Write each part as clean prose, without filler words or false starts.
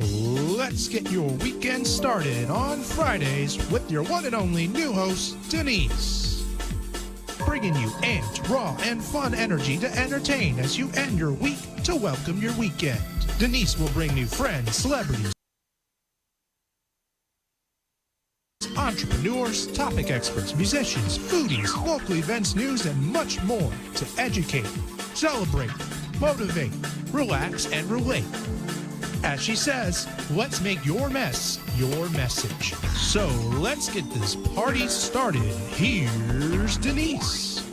Let's get your weekend started on Fridays with your one and only new host, Denise. Bringing you amped, raw, and fun energy to entertain as you end your week to welcome your weekend. Denise will bring you friends, celebrities, entrepreneurs, topic experts, musicians, foodies, local events, news, and much more to educate, celebrate, motivate, relax, and relate. As she says, let's make your mess your message. So let's get this party started. Here's Denise.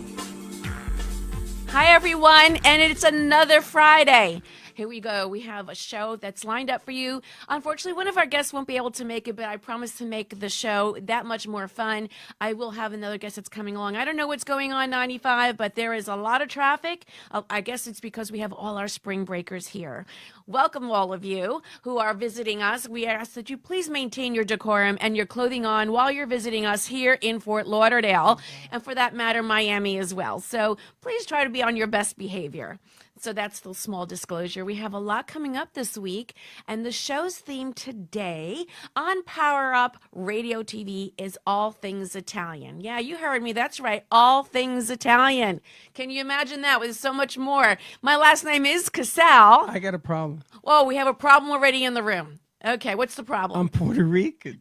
Hi, everyone, and it's another Friday. Here we go. We have a show that's lined up for you. Unfortunately, one of our guests won't be able to make it, but I promise to make the show that much more fun. I will have another guest that's coming along. I don't know what's going on 95, but there is a lot of traffic. I guess it's because we have all our spring breakers here. Welcome, all of you who are visiting us. We ask that you please maintain your decorum and your clothing on while you're visiting us here in Fort Lauderdale, and for that matter, Miami as well. So please try to be on your best behavior. So that's the small disclosure. We have a lot coming up this week, and the show's theme today on Power Up Radio TV is all things Italian. Yeah, you heard me. That's right. All things Italian. Can you imagine that with so much more? My last name is Casal. I got a problem. Oh, we have a problem already in the room. Okay, what's the problem? I'm Puerto Rican.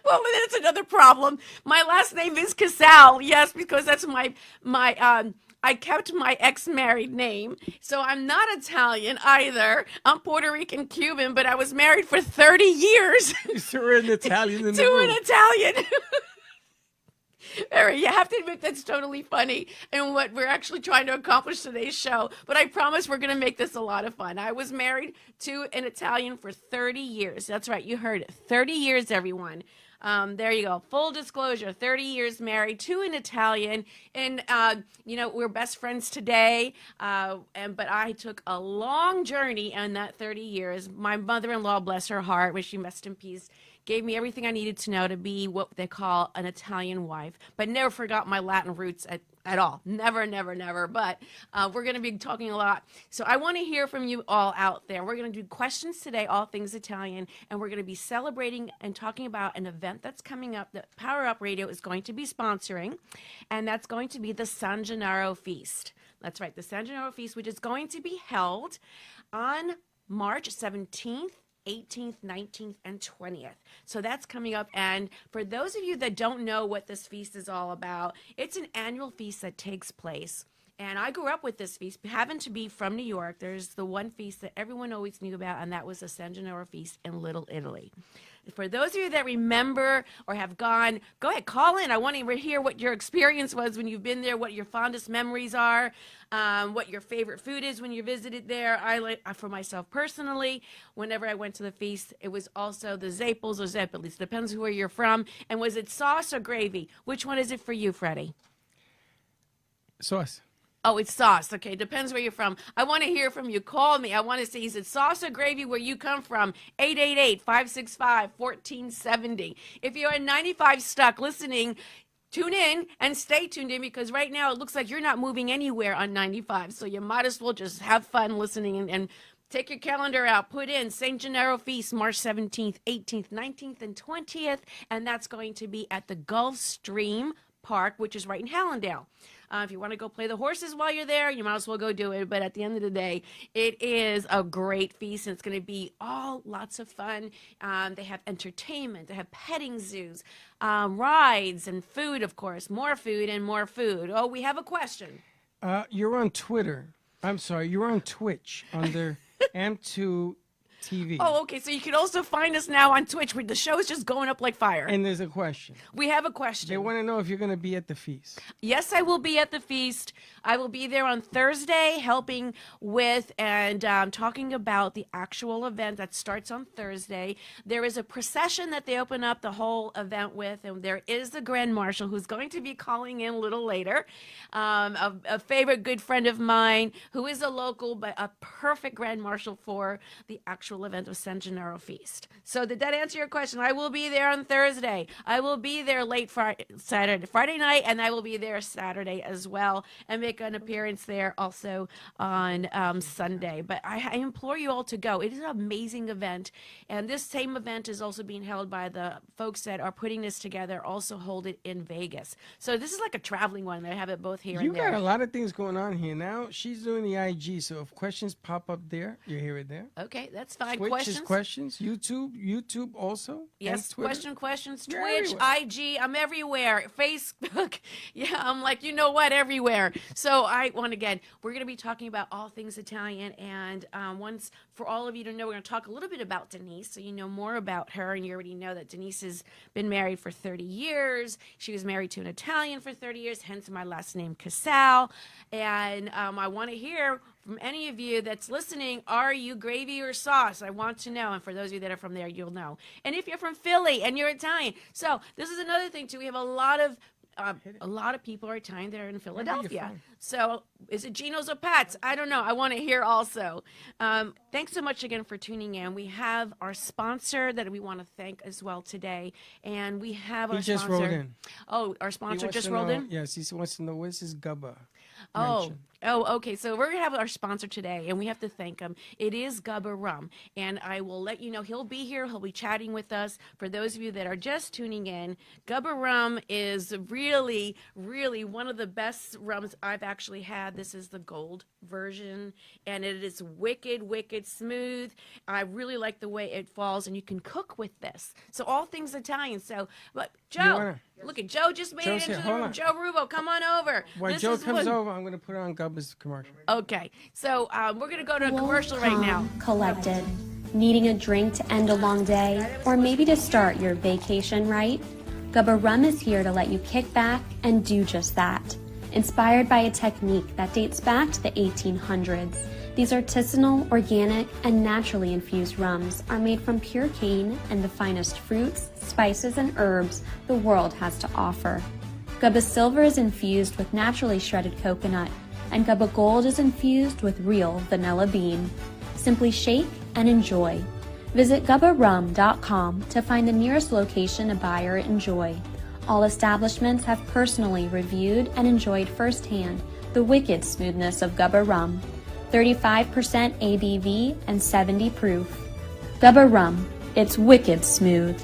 Well, that's another problem. My last name is Casal. Yes, because that's I kept my ex-married name, so I'm not Italian either. I'm Puerto Rican Cuban, but I was married for 30 years You're an Italian in the to room. an Italian. You have to admit that's totally funny and what we're actually trying to accomplish today's show. But I promise we're going to make this a lot of fun. I was married to an Italian for 30 years. That's right. You heard it. 30 years, everyone. There you go. Full disclosure, 30 years married to an Italian. And, we're best friends today. But I took a long journey in that 30 years. My mother-in-law, bless her heart, may she rest in peace, gave me everything I needed to know to be what they call an Italian wife, but never forgot my Latin roots at all. Never, never, never. But we're going to be talking a lot. So I want to hear from you all out there. We're going to do questions today, all things Italian, and we're going to be celebrating and talking about an event that's coming up that Power Up Radio is going to be sponsoring, and that's going to be the San Gennaro Feast. That's right, the San Gennaro Feast, which is going to be held on March 17th, 18th, 19th, and 20th. So that's coming up. And for those of you that don't know what this feast is all about, it's an annual feast that takes place. And I grew up with this feast, having to be from New York. There's the one feast that everyone always knew about, and that was the San Gennaro Feast in Little Italy. For those of you that remember or have gone, go ahead, call in. I want to hear what your experience was when you've been there, what your fondest memories are, what your favorite food is when you visited there. For myself personally, whenever I went to the feast, it was also the Zeppels or Zeppelis, depends where you're from. And was it sauce or gravy? Which one is it for you, Freddie? Sauce. Oh, it's sauce. Okay, depends where you're from. I want to hear from you. Call me. I want to see, is it sauce or gravy where you come from? 888-565-1470. If you're at 95 stuck listening, tune in and stay tuned in, because right now it looks like you're not moving anywhere on 95. So you might as well just have fun listening and take your calendar out, put in San Gennaro Feast, March 17th, 18th, 19th, and 20th. And that's going to be at the Gulfstream Park, which is right in Hallandale. If you want to go play the horses while you're there, you might as well go do it. But at the end of the day, it is a great feast, and it's going to be all lots of fun. They have entertainment. They have petting zoos, rides, and food, of course. More food and more food. Oh, we have a question. You're on Twitter. I'm sorry. You're on Twitch under M2 TV. Oh, okay. So you can also find us now on Twitch, where the show is just going up like fire. And there's a question. We have a question. They want to know if you're going to be at the feast. Yes, I will be at the feast. I will be there on Thursday helping with and talking about the actual event that starts on Thursday. There is a procession that they open up the whole event with, and there is the Grand Marshal who's going to be calling in a little later. A favorite good friend of mine who is a local, but a perfect Grand Marshal for the actual actual event of San Gennaro Feast. So did that answer your question? I will be there on Thursday. I will be there late Friday night, and I will be there Saturday as well, and make an appearance there also on Sunday. But I implore you all to go. It is an amazing event, and this same event is also being held by the folks that are putting this together. Also hold it in Vegas. So this is like a traveling one. They have it both here You and there. got a lot of things going on here now. She's doing the IG, so if questions pop up there, you hear it there. Okay, that's fine. Twitch is questions. YouTube also. Yes, and Twitter. questions. You're Twitch, everywhere. IG, I'm everywhere. Facebook, yeah, I'm like, you know what, everywhere. So we're going to be talking about all things Italian, and once for all of you to know, we're going to talk a little bit about Denise, so you know more about her, and you already know that Denise has been married for 30 years. She was married to an Italian for 30 years, hence my last name, Casal. And I want to hear from any of you that's listening, are you gravy or sauce? I want to know. And for those of you that are from there, you'll know. And if you're from Philly and you're Italian. So this is another thing, too. We have a lot of people are Italian that are in Philadelphia. from? So is it Geno's or Pat's? I don't know. I want to hear also. Thanks so much again for tuning in. We have our sponsor that we want to thank as well today. And we have our He just sponsor. wrote in. Oh, our He sponsor wants just to rolled know- in? Yes, he wants to know where's his Gubba. Oh, mention. okay. So we're gonna have our sponsor today, and we have to thank him. It is Gubba Rum, and I will let you know he'll be here. He'll be chatting with us. For those of you that are just tuning in, Gubba Rum is really, really one of the best rums I've actually had. This is the gold version, and it is wicked, wicked smooth. I really like the way it falls, and you can cook with this. So all things Italian. So, but Joe, wanna- look at Joe just made Joe's it here. into the Hold room. on. Joe Rubo, come on over. When This Joe is comes what- over, I'm going to put on Gubba's commercial. Okay, so we're gonna go to a commercial right now. Collected. Needing a drink to end a long day, or maybe to start your vacation right? Gubba Rum is here to let you kick back and do just that. Inspired by a technique that dates back to the 1800s, these artisanal, organic, and naturally infused rums are made from pure cane and the finest fruits, spices, and herbs the world has to offer. Gubba Silver is infused with naturally shredded coconut, and Gubba Gold is infused with real vanilla bean. Simply shake and enjoy. Visit GubbaRum.com to find the nearest location to buy or enjoy. All establishments have personally reviewed and enjoyed firsthand the wicked smoothness of Gubba Rum. 35% ABV and 70 proof. Gubba Rum, it's wicked smooth.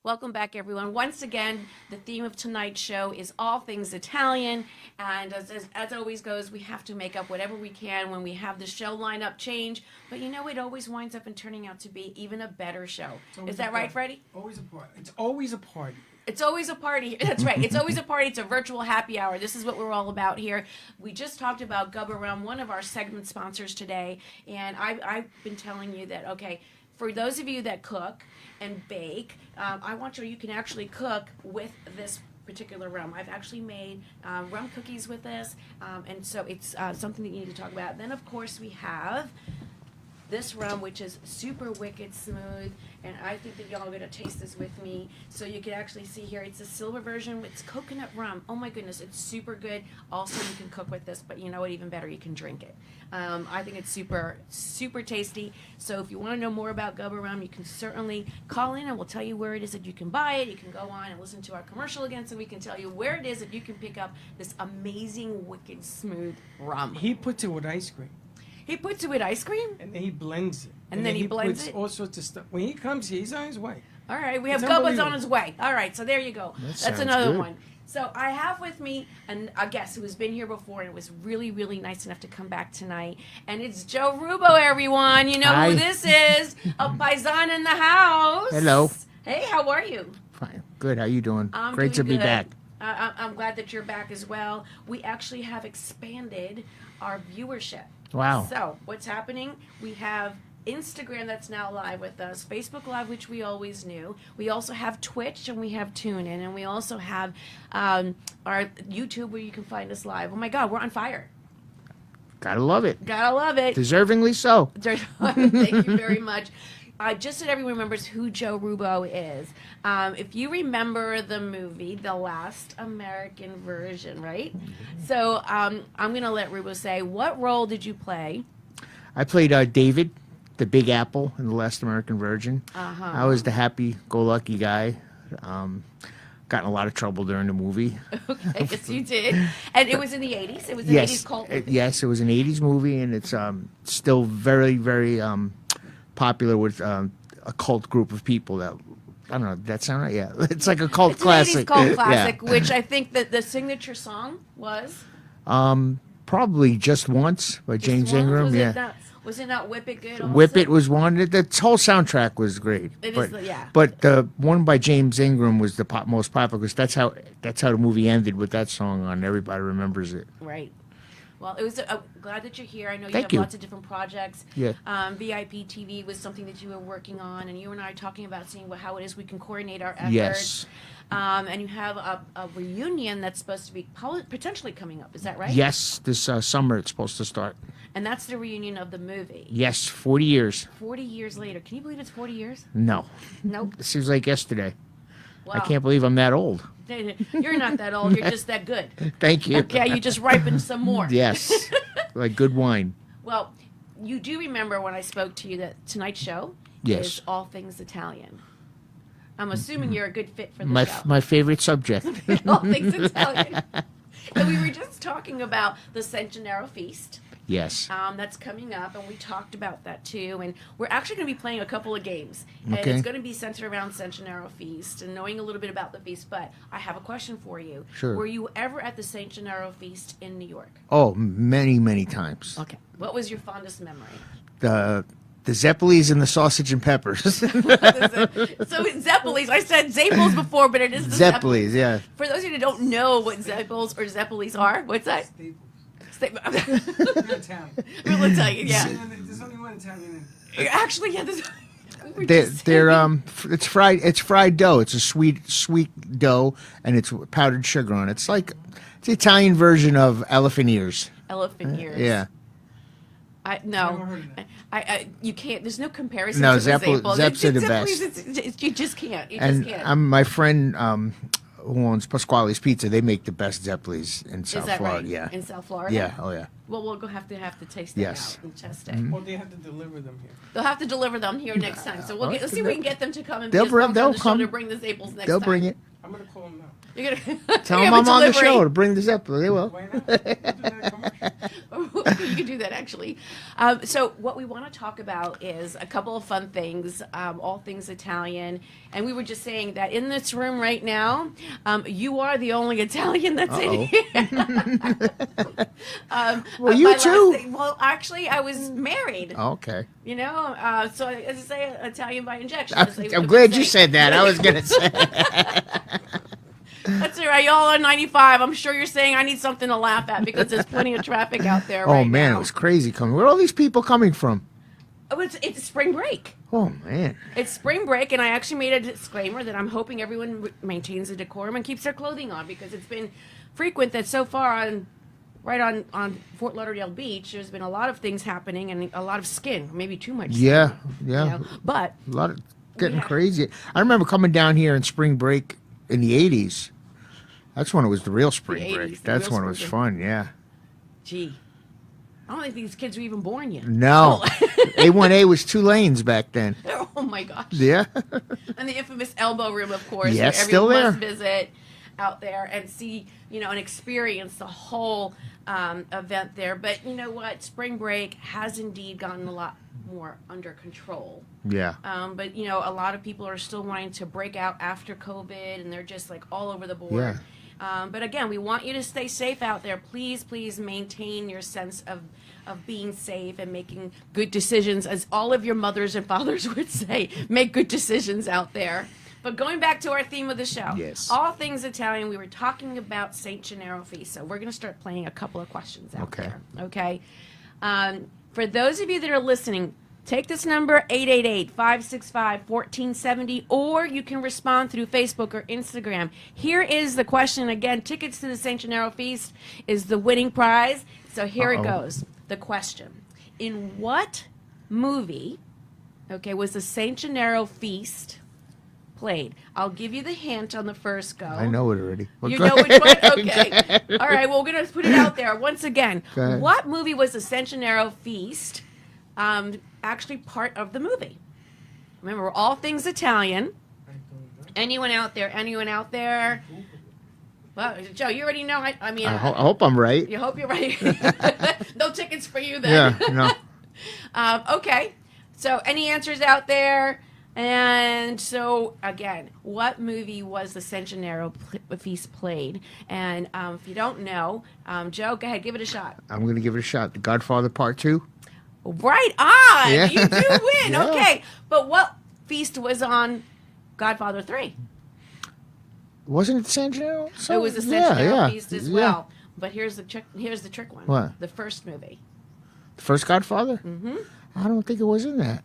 Welcome back, everyone. Once again, the theme of tonight's show is all things Italian. And as always goes, we have to make up whatever we can when we have the show lineup change. But you know, it always winds up in turning out to be even a better show. Is that right, Freddie? Always a party. It's always a party. It's always a party. That's right. It's always a party. It's a virtual happy hour. This is what we're all about here. We just talked about Gubba Rum, one of our segment sponsors today. And I've been telling you that, okay, for those of you that cook and bake, I want you can actually cook with this particular rum. I've actually made rum cookies with this, and so it's something that you need to talk about. Then, of course, we have this rum, which is super wicked smooth, and I think that y'all are going to taste this with me. So you can actually see here, it's a silver version. It's coconut rum. Oh my goodness, it's super good. Also, you can cook with this, but you know what, even better, you can drink it. I think it's super, super tasty. So if you want to know more about Gubba Rum, you can certainly call in and we'll tell you where it is that you can buy it. You can go on and listen to our commercial again so we can tell you where it is that you can pick up this amazing, wicked, smooth rum. He puts it with ice cream, He puts it with ice cream? and then he blends it. And then he blends puts it? all sorts of stuff. When he comes here, he's on his way. All right, we have It's Gubba's on unbelievable. his way. All right, so there you go. That's sounds another good. one. So I have with me a guest who has been here before and was really, really nice enough to come back tonight. And it's Joe Rubo, everyone. You know Hi. who this is. A paisan in the house. Hello. Hey, how are you? Fine. Good. How you doing? I'm Great to doing be good. back. I'm glad that you're back as well. We actually have expanded our viewership. Wow. So what's happening? We have Instagram that's now live with us, Facebook Live, which we always knew. We also have Twitch and we have TuneIn, and we also have our YouTube where you can find us live. Oh my God, we're on fire! Gotta love it. Gotta love it. Deservingly so. Thank you very much. Just so that everyone remembers who Joe Rubo is. If you remember the movie, The Last American Version, right? So I'm going to let Rubo say, what role did you play I played David, the Big Apple in The Last American Virgin. I was the happy-go-lucky guy. Got in a lot of trouble during the movie. Okay, yes, you did. And it was in the 80s? It was an Yes, 80s cult movie? yes, it was an '80s movie, and it's still very, very popular with a cult group of people that. I don't know. That sound right? Yeah, it's like a cult It's classic. an 80s cult Yeah. classic, which I think that the signature song was? Probably Just Once by James One? Ingram. Was was it not Whip It Good? Also? Whip It was one. The whole soundtrack was great. It but, is, yeah. But the one by James Ingram was the most popular because that's how the movie ended with that song on. Everybody remembers it. Right. Well, it was. I'm glad that you're here. I know you Thank have you. lots of different projects. Yeah. VIP TV was something that you were working on, and you and I are talking about seeing how it is we can coordinate our efforts. Yes. And you have a reunion that's supposed to be potentially coming up. Is that right? Yes, this summer it's supposed to start. And that's the reunion of the movie. Yes, 40 years. 40 years later. Can you believe it's 40 years? No, Nope. it seems like yesterday. Wow. I can't believe I'm that old. You're not that old. You're just that good. Thank you. Okay, you just ripened some more. Yes, like good wine. Well, you do remember when I spoke to you that tonight's show Yes. is all things Italian. I'm assuming you're a good fit for the My show. my favorite subject. All things Italian. And we were just talking about the Centenaro Feast. Yes. That's coming up, and we talked about that too. And we're actually going to be playing a couple of games, and Okay. it's going to be centered around Centenaro Feast and knowing a little bit about the feast. But I have a question for you. Sure. Were you ever at the Centenaro Feast in New York? Oh, many times. Okay. What was your fondest memory? The Zeppelis and the sausage and peppers. So it's Zeppelis. I said Zappels before, but it is the Zeppelis, yeah. For those of you that don't know what Zappels or Zeppelis are, what's that? We'll tell you, yeah. There's only one Italian in Actually, yeah. It's fried dough. It's a sweet dough, and it's powdered sugar on it. It's like it's the Italian version of elephant ears. Elephant ears. Yeah. You can't. There's no comparison. No, to the Zeps are the Zappos. best. You just can't. You And just can't. my friend who owns Pasquale's Pizza, they make the best Zeppelis in Is South that Florida. right? Yeah. In South Florida. Yeah. Oh yeah. Well, we'll go have to taste them Yes. out and test it. Or they have to deliver them here. They'll have to deliver them here next time. So let's see if we can get them to come and They'll be bring- on they'll the show come. to bring the Zappels next They'll time. bring it. I'm gonna call them now. You're gonna Tell you them have I'm a on the delivery. show to bring the Zeppelin. They will. Why not? We'll do that commercial. You can do that actually. So what we want to talk about is a couple of fun things, all things Italian. And we were just saying that in this room right now, you are the only Italian that's in here. Well, you my last too. name- well, actually, I was married. Okay. You know, so as I say, Italian by injection. I'm, as they I'm would glad say. you said that. I was gonna say. That's all right. Y'all are 95. I'm sure you're saying I need something to laugh at because there's plenty of traffic out there Oh right man, now. it was crazy coming. Where are all these people coming from? Oh, it's spring break. Oh man. It's spring break, and I actually made a disclaimer that I'm hoping everyone maintains the decorum and keeps their clothing on because it's been frequent that so far on Fort Lauderdale Beach, there's been a lot of things happening and a lot of skin, maybe too much. Yeah. skin, Yeah. You know? But A lot of getting Yeah. crazy. I remember coming down here in spring break in the '80s. That's when it was the real spring 80s, break. the That's real when it was spring fun. Yeah. gee, I don't think these kids were even born yet. No, A1A was 2 lanes back then. Oh my gosh. Yeah. And the infamous elbow room, of course, Yes, where still everyone there. must visit out there and see, and experience the whole event there. But you know what? Spring break has indeed gotten a lot more under control. Yeah. But a lot of people are still wanting to break out after COVID, and they're just like all over the board. Yeah. But again, we want you to stay safe out there. Please maintain your sense of being safe and making good decisions, as all of your mothers and fathers would say. Make good decisions out there. But going back to our theme of the show, Yes. all things Italian, we were talking about St. Gennaro Feast. So we're going to start playing a couple of questions out Okay. there. Okay. For those of you that are listening, take this number, 888-565-1470, or you can respond through Facebook or Instagram. Here is the question again. Tickets to the St. Gennaro Feast is the winning prize. So here it goes. The question. In what movie, was the St. Gennaro Feast played? I'll give you the hint on the first go. I know it already. You know which one? Okay. All right, well, we're going to put it out there once again. Go ahead. What movie was the St. Gennaro Feast actually part of the movie. Remember, we're all things Italian. Anyone out there? Anyone out there? Well, Joe, you already know. I mean, I hope I'm right. you hope you're right. No tickets for you then. Yeah, no. Okay. So, any answers out there? And so, again, what movie was the Centenaro Feast played? And if you don't know, Joe, go ahead, give it a shot. I'm going to give it a shot. The Godfather Part 2. Right on. Yeah. You do win. Yeah. Okay. But what feast was on Godfather 3? Wasn't it San Gennaro? It was the Centenaro Feast as well. But here's the trick one. What? The first movie. The first Godfather? Mm-hmm. I don't think it was in that.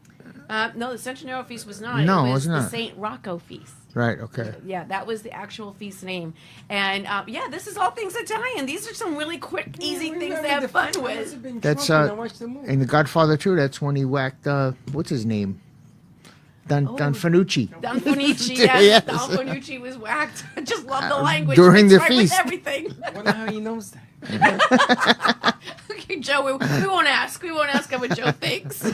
No, the Centenaro Feast was not. No, it was not. the St. Rocco Feast. Right, okay. Yeah, that was the actual feast name. And yeah, this is all things Italian. These are some really quick, easy things to have fun with. That's in in the Godfather 2, that's when he whacked what's his name? Don Fanucci. Don Fanucci, Yes. yes. Don Fanucci was whacked. I just love the language. During It's the right feast. With everything. I wonder how he knows that. Okay, Joe, we won't ask. We won't ask him what Joe thinks.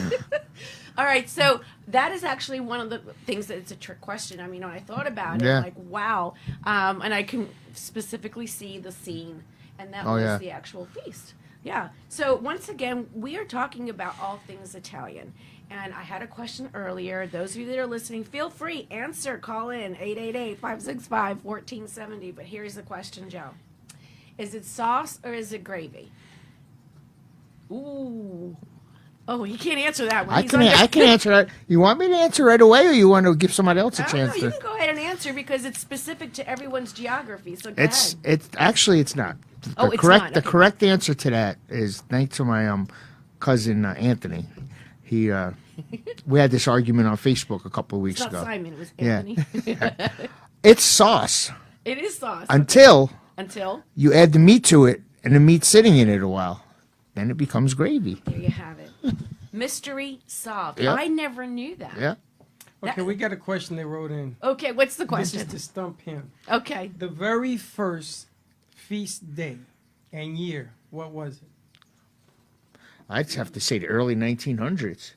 All right, so that is actually one of the things that it's a trick question. I mean, when I thought about it, Yeah. like, wow. And I can specifically see the scene, and that was yeah. the actual feast. Yeah. So once again, we are talking about all things Italian. And I had a question earlier. Those of you that are listening, feel free, answer, call in, 888-565-1470. But here's the question, Joe. Is it sauce or is it gravy? Ooh. Oh, he can't answer that one. I He's can on your- I can answer that. You want me to answer right away, or you want to give somebody else a I don't know. chance You to? can go ahead and answer because it's specific to everyone's geography. So go It's ahead. actually it's not. Oh, The it's correct not. the Okay. correct answer to that is thanks to my cousin Anthony. He we had this argument on Facebook a couple of weeks It's not ago. Simon. It was Yeah. Anthony. It's sauce It is sauce. until Until you add the meat to it, and the meat's sitting in it a while. Then it becomes gravy. there you have it. Mystery solved. Yep. I never knew that. Yeah. Okay, we got a question they wrote in. Okay, what's the This question? is to stump him. Okay. The very first feast day and year, what was it? I'd have to say the early 1900s.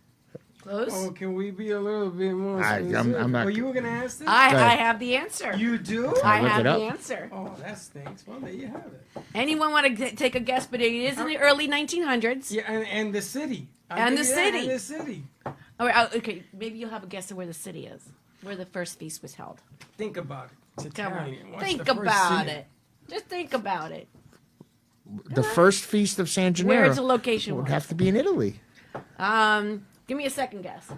Close. Oh, can we be a little bit more I'm specific? not- Oh, you were going to ask this? I Go ahead. have the answer. You do? I look have it the up? answer. Oh, that stinks. Well, there you have it. Anyone want to take a guess? But it is in the early 1900s. Yeah, and the city. And the city. And the city. All right, okay, maybe you'll have a guess of where the city is, where the first feast was held. Think about it. It's Come on. Italian. What's Think the first about city? it. Just think about it. The first feast of San Gennaro Where's the location? would was? have to be in Italy. Give me a second guess.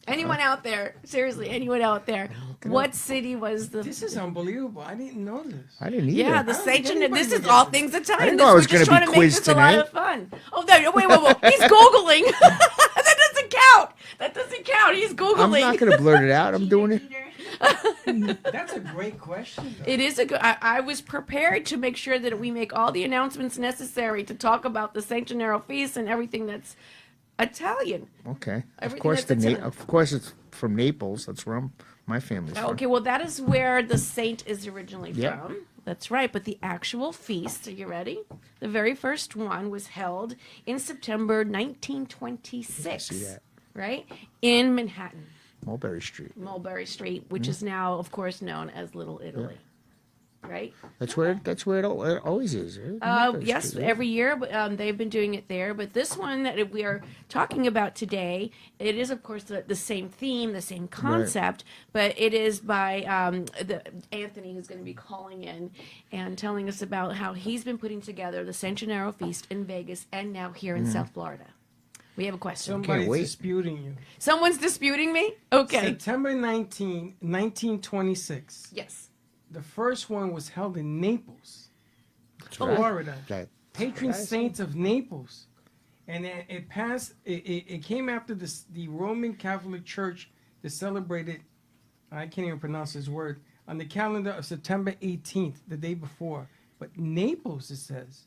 Anyone out there? Seriously, anyone out there? What city was the? This is unbelievable. I didn't know this. I didn't either. Yeah, the I don't think Saint. anybody This would is get all this. things Italian. I didn't know I was We're just gonna be trying to make quizzed this a lot tonight. of fun. Oh no! Wait! He's googling. That doesn't count. That doesn't count. He's I'm googling. not going to blurt it out. I'm doing it. That's a great question. Though. It is a good. I was prepared to make sure that we make all the announcements necessary to talk about the Saint Gennaro feast and everything that's Italian. Okay. Of Everything course, that's Italian. of course, it's from Naples. That's where my family's from. Okay, well, that is where the saint is originally Yep. from. That's right. But the actual feast, are you ready? The very first one was held in September 1926. See that. Right? In Manhattan, Mulberry Street. Mulberry Street, which is now, of course, known as Little Italy. Right? That's where it always is. Mulberry Yes, Street, every year they've been doing it there. But this one that we are talking about today, it is, of course, the same theme, the same concept, but it is by Anthony, who's going to be calling in and telling us about how he's been putting together the San Gennaro Feast in Vegas and now here in South Florida. We have a question. Somebody's wait. disputing you. Someone's disputing me? Okay. September 1926. Yes. The first one was held in Naples, right. Florida. That- Patron saints of Naples, and it passed. It came after the Roman Catholic Church that celebrated. I can't even pronounce this word on the calendar of September 18th, the day before. But Naples, it says.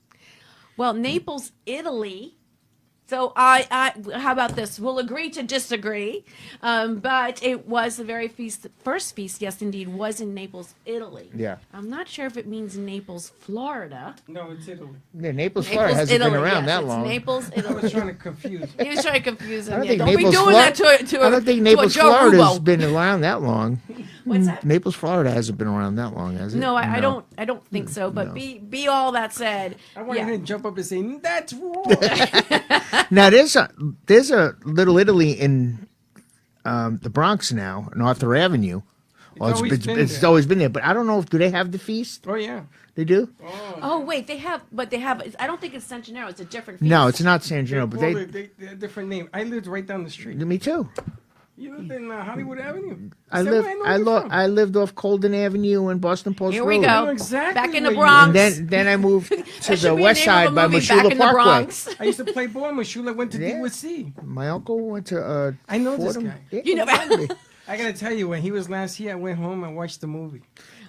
Well, Naples, Italy So how about this? We'll agree to disagree. But it was the very first feast, yes, indeed, was in Naples, Italy. Yeah. I'm not sure if it means Naples, Florida. No, it's Italy. Yeah, Naples, Florida hasn't Italy, been around yes, that it's long. Naples, I was Italy. trying to confuse. He was trying to confuse I him. don't Yeah, think don't Naples, be doing Florida, that to I don't think to Naples, a Joe Florida's Rubo. been around that long. What's that? Naples, Florida hasn't been around that long, has it? No, I don't think so. But No. be all that said, I want yeah. him to jump up and say, "That's wrong." Now there's a Little Italy in the Bronx now, on Arthur Avenue. Well, always been it's there. always been there, but I don't know if do they have the feast? Oh yeah. They do? Oh wait, they have. I don't think it's San Gennaro. It's a different feast. No, it's not San Gennaro, but Well, they. they're a different name. I lived right down the street. Me too. You lived in Hollywood Avenue. I Is that lived. where know you from? I lived off Colden Avenue and Boston Post Here Road. we go. I know exactly Back in the where you Bronx. And then I moved to That the should be west the name of side a by movie, Back Mashula in the Parkway. Bronx. I used to play ball. Mashula went to Yeah. DUSC. My uncle went to. I know this Fordham. guy. Yeah, You know- exactly. I gotta tell you, when he was last here, I went home and watched the movie.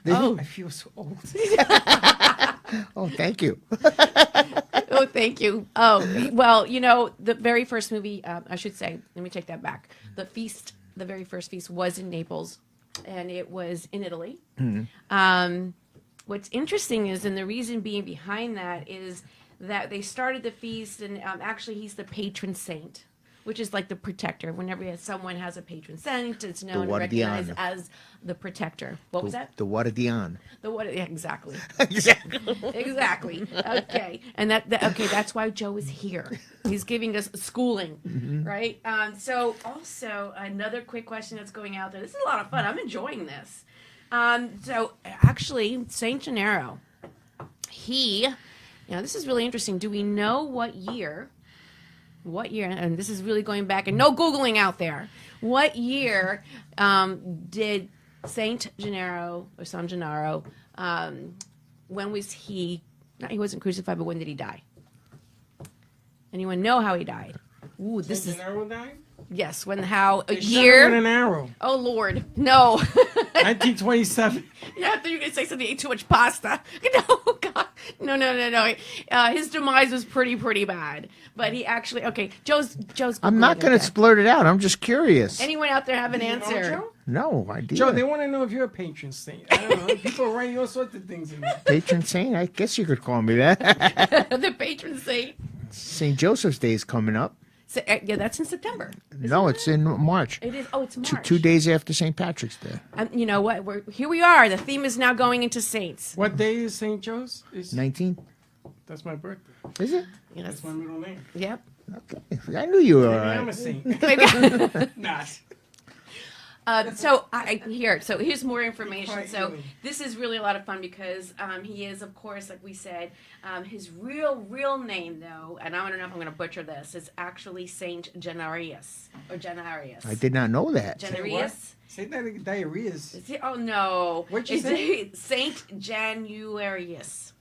Oh. I feel so old. Oh, thank you. Oh, thank you. Oh, well, the very first movie, I should say, let me take that back. The very first feast was in Naples, and it was in Italy. What's interesting is, and the reason being behind that is that they started the feast, and actually he's the patron saint, which is like the protector. Whenever someone has a patron saint, it's known and recognized guardian. as the protector. What was that? The Guardian. The what? Yeah, exactly. Exactly. Exactly. Okay. And that's why Joe is here. He's giving us schooling, right? So also another quick question that's going out there. This is a lot of fun. I'm enjoying this. So actually, Saint Gennaro, this is really interesting. Do we know what year, and this is really going back, and no Googling out there, what year did Saint Gennaro, or San Gennaro, when was he wasn't crucified, but when did he die? Anyone know how he died? Ooh, this is, Gennaro died? yes, how, a They shot him with year? an arrow. Oh, Lord, no. 1927. Yeah, I thought you were going to say something, ate too much pasta. No, God. No. His demise was pretty bad. But he actually, okay, Joe's I'm not going to blurt it out. I'm just curious. Anyone out there have an You know, answer? Joe? No idea. Joe, they want to know if you're a patron saint. I don't know. People are writing all sorts of things in there. Patron saint? I guess you could call me that. The patron saint. St. Joseph's Day is coming up. So, yeah, that's in September. No, it's in March. It is. Oh, it's March. Two days after St. Patrick's Day. You know what? Here we are. The theme is now going into saints. What day is St. Joe's? 19? That's my birthday. Is it? Yeah, That's my middle name. Yep. Okay. I knew you were all Maybe I'm a right. saint. Maybe. Not. So here's more information. Quite So really. this is really a lot of fun because he is, of course, like we said, his real name though, and I don't know if I'm going to butcher this, is actually Saint Gennarius or Gennarius. I did not know that. Gennarius. Say that diarrhea's. Is it? Oh no. What'd you It's say? Saint Januarius.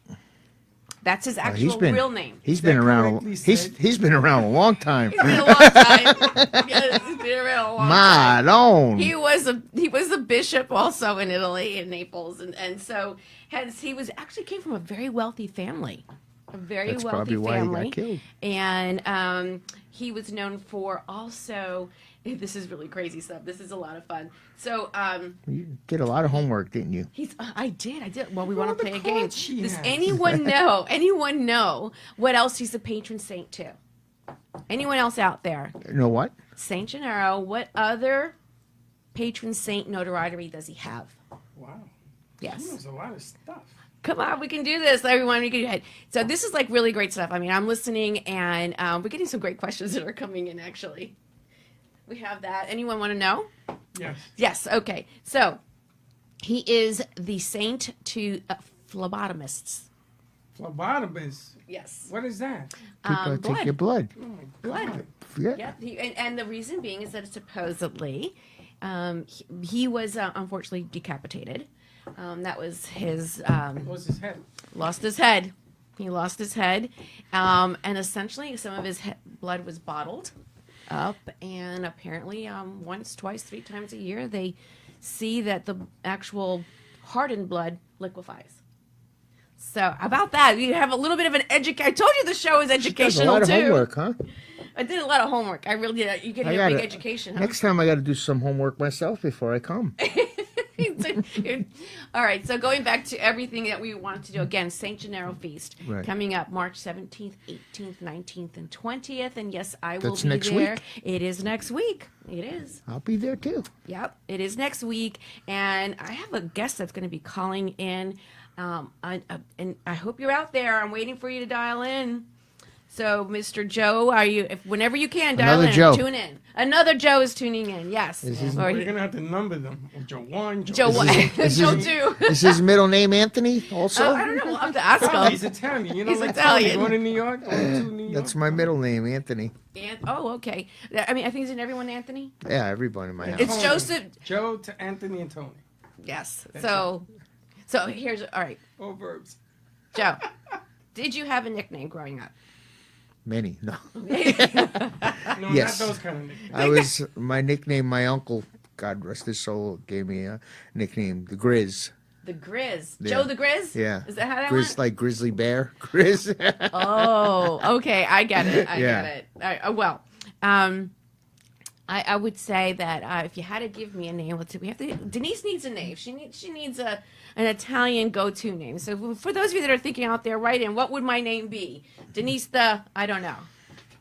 That's his He's actual been real name. He's that been around. correctly He's said? he's been around a long time. It's been a long time. Yeah, it's been around a long time. Madon. He was a bishop also in Italy, in Naples, and so hence he was actually came from a very wealthy family, a very That's wealthy probably why he got family, killed. and he was known for also. This is really crazy stuff. This is a lot of fun. So You did a lot of homework, didn't you? I did. Well, we want All to the play a game. cards she Does has. anyone know what else he's the patron saint to? Anyone else out there? You know what? Saint Gennaro, what other patron saint notoriety does he have? Wow. He Yes. knows a lot of stuff. Come on, we can do this, everyone. We can do it. So this is like really great stuff. I mean, I'm listening, and we're getting some great questions that are coming in, actually. We have that. Anyone want to know? Yes. Yes, okay. So he is the saint to phlebotomists. Phlebotomist. Yes. What is that? People Blood. take your blood. Oh my Blood. God. Yeah. Yep. And the reason being is that supposedly he was unfortunately decapitated. That was his What's his head? lost his head. He lost his head, and essentially some of his blood was bottled up, and apparently once, twice, 3 times a year they see that the actual hardened blood liquefies. So about that, you have a little bit of an I told you the show is Does a educational lot of too. homework, huh? I did a lot of homework. I really did. You get a big gotta- education, huh? Next time I got to do some homework myself before I come. All right, so going back to everything that we wanted to do again, St. Gennaro Feast Right. coming up March 17th, 18th, 19th, and 20th. And yes, I will That's be next there. week? It is next week. It is. I'll be there too. Yep, it is next week, and I have a guest that's going to be calling in, and I hope you're out there. I'm waiting for you to dial in. So, Mr. Joe, are you? If whenever you can, dial Another in. Joe. Tune in. Another Joe is tuning in. Yes. Or We're he- gonna have to number them. Joe 1, Joe one, Is Joe his- 2. Is his middle name Anthony also? I don't know. We'll have to ask Oh, him. he's Italian. You know, He's like Italian. Tony, going to New York, going to New York. That's my middle name, Anthony. Oh, okay. I mean, I think isn't everyone Anthony? Yeah, everyone in my house. It's Tony. Joseph. Joe to Anthony and Tony. Yes. So here's all right, All verbs. Joe. Did you have a nickname growing up? Many, no. No, Yes. not those kind of nicknames. I was my nickname. My uncle, God rest his soul, gave me a nickname, the Grizz. The Grizz. Yeah. Joe the Grizz? Yeah. Is that how that Grizz, went? like grizzly bear, Grizz. Oh, okay. I get it. I Yeah. get it. Well, I would say that if you had to give me a name, let's see. We have to. Denise needs a name. She needs an Italian go-to name. So for those of you that are thinking out there, write in. What would my name be? Denise I don't know,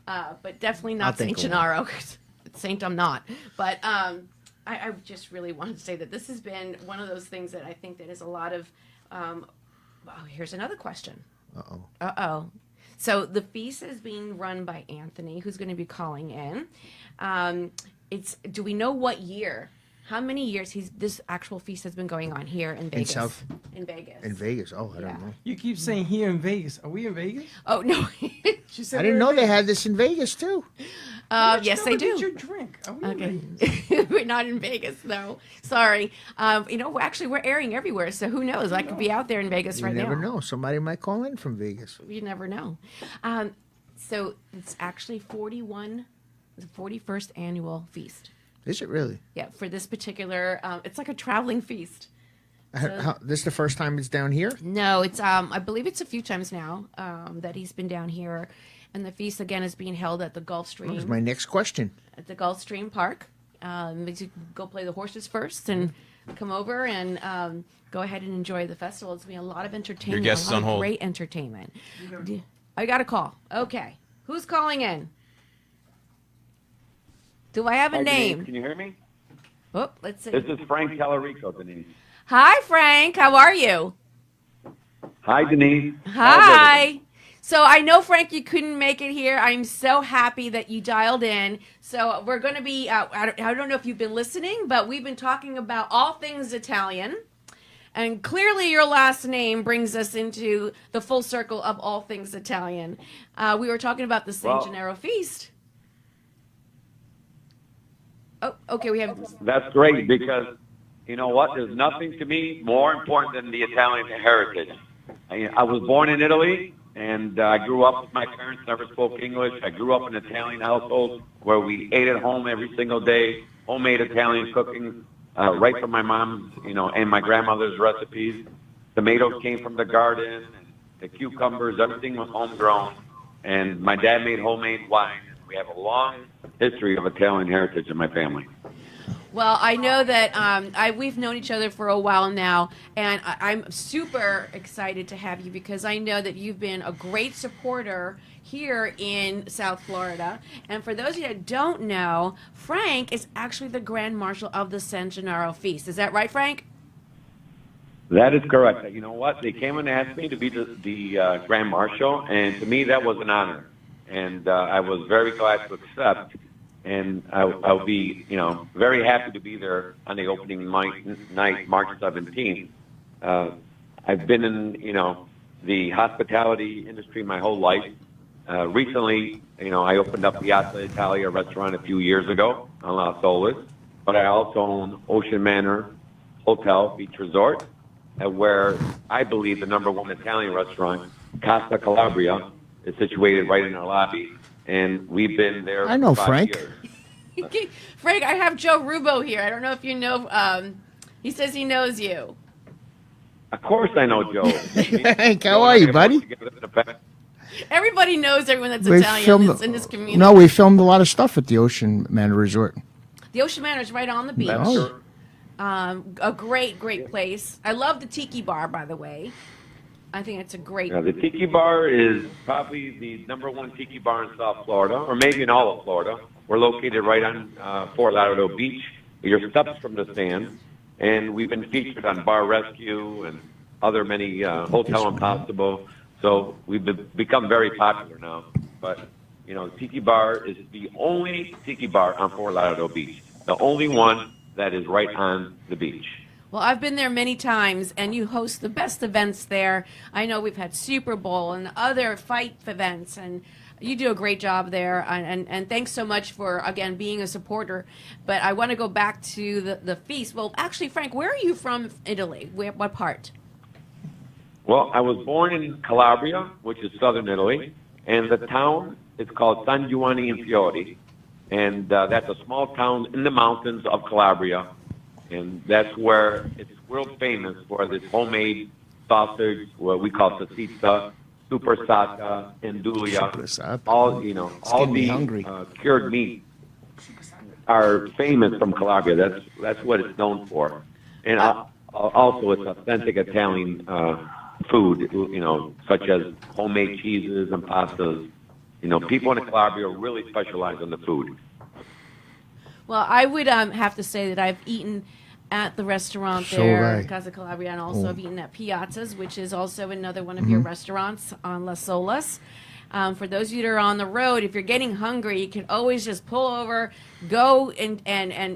but definitely I'll not think Saint of one. Gennaro. 'Cause Saint I'm not. But I just really wanted to say that this has been one of those things that I think that is a lot of. Here's another question. Uh-oh. Uh-oh. So the feast is being run by Anthony, who's going to be calling in. Do we know what year? How many years this actual feast has been going on here in Vegas? South- In Vegas. In Vegas. Oh, I Yeah. don't know. You keep saying here in Vegas. Are we in Vegas? Oh no. She said I didn't we're know in they Vegas. had this in Vegas too. Yes, they Go get do. your drink. Are we in Okay. Vegas? We're not in Vegas, though. Sorry. We're airing everywhere, so who knows? I could be out there in Vegas You right never now. know. Somebody might call in from Vegas. You never know. So it's actually the 41st annual feast. Is it really? Yeah, for this particular, it's like a traveling feast. This is the first time it's down here? No, it's I believe it's a few times now that he's been down here, and the feast again is being held at the That was my next question. at the Gulfstream Park. You go play the horses first and come over and go ahead and enjoy the festival. It's gonna be a lot of entertainment. Your guest is a lot on of hold. Great entertainment. I got a call. Okay, who's calling in? Do I have a Hi, Denise. name? Can you hear me? Oh, let's see. This is Frank Tallarico, Denise. Hi, Frank. How are you? Hi, Denise. Hi. So I know, Frank, you couldn't make it here. I'm so happy that you dialed in. So we're going to be, I don't know if you've been listening, but we've been talking about all things Italian. And clearly your last name brings us into the full circle of all things Italian. We were talking about the St. Well- Gennaro Feast. Oh, okay, we have... That's great because, you know what, there's nothing to me more important than the Italian heritage. I was born in Italy, and I grew up with my parents, never spoke English. I grew up in an Italian household where we ate at home every single day, homemade Italian cooking, right from my mom's, and my grandmother's recipes. Tomatoes came from the garden, and the cucumbers, everything was homegrown. And my dad made homemade wine. We have a long history of Italian heritage in my family. Well, I know that we've known each other for a while now, and I'm super excited to have you because I know that you've been a great supporter here in South Florida. And for those of you that don't know, Frank is actually the Grand Marshal of the San Gennaro Feast. Is that right, Frank? That is correct. You know what? They came and asked me to be the Grand Marshal, and to me that was an honor. And I was very glad to accept. And I'll be, very happy to be there on the opening night, March 17th. I've been in, the hospitality industry my whole life. Recently, I opened up Piazza Italia restaurant a few years ago on Las Olas, but I also own Ocean Manor Hotel Beach Resort, where I believe the #1 Italian restaurant, Casa Calabria, is situated right in our lobby. And we've been there I know for 5 Frank. years. Frank, I have Joe Rubo here. I don't know if you know. He says he knows you. Of course I know Joe. Hank, how are you, buddy? Everybody knows everyone that's We Italian filmed- that's in this community. No, we filmed a lot of stuff at the Ocean Manor Resort. The Ocean Manor is right on the beach. That's Oh. true. A great place. I love the Tiki Bar, by the way. I think it's a great. The Tiki Bar is probably the number one tiki bar in South Florida, or maybe in all of Florida. We're located right on Fort Lauderdale Beach. You're steps from the sand, and we've been featured on Bar Rescue and other many Hotel Impossible. So we've become very popular now. But Tiki Bar is the only tiki bar on Fort Lauderdale Beach, the only one that is right on the beach. Well, I've been there many times, and you host the best events there. I know we've had Super Bowl and other fight events, and you do a great job there. And thanks so much for, again, being a supporter. But I want to go back to the feast. Well, actually, Frank, where are you from Italy? What part? Well, I was born in Calabria, which is southern Italy, and the town is called San Giovanni in Fiori, and that's a small town in the mountains of Calabria, and that's where it's world famous for this homemade sausage, what we call salsiccia, supersata, andouille, Supersata. all all getting me the hungry. cured meat are famous from Calabria. That's what it's known for, and also it's authentic Italian food, such as homemade cheeses and pastas. People in Calabria really specialize in the food. Well, I would have to say that I've eaten at the restaurant So there, right. Casa Calabria, and also I've eaten at Piazza's, which is also another one of your restaurants on Las Olas. For those of you that are on the road, if you're getting hungry, you can always just pull over, go, and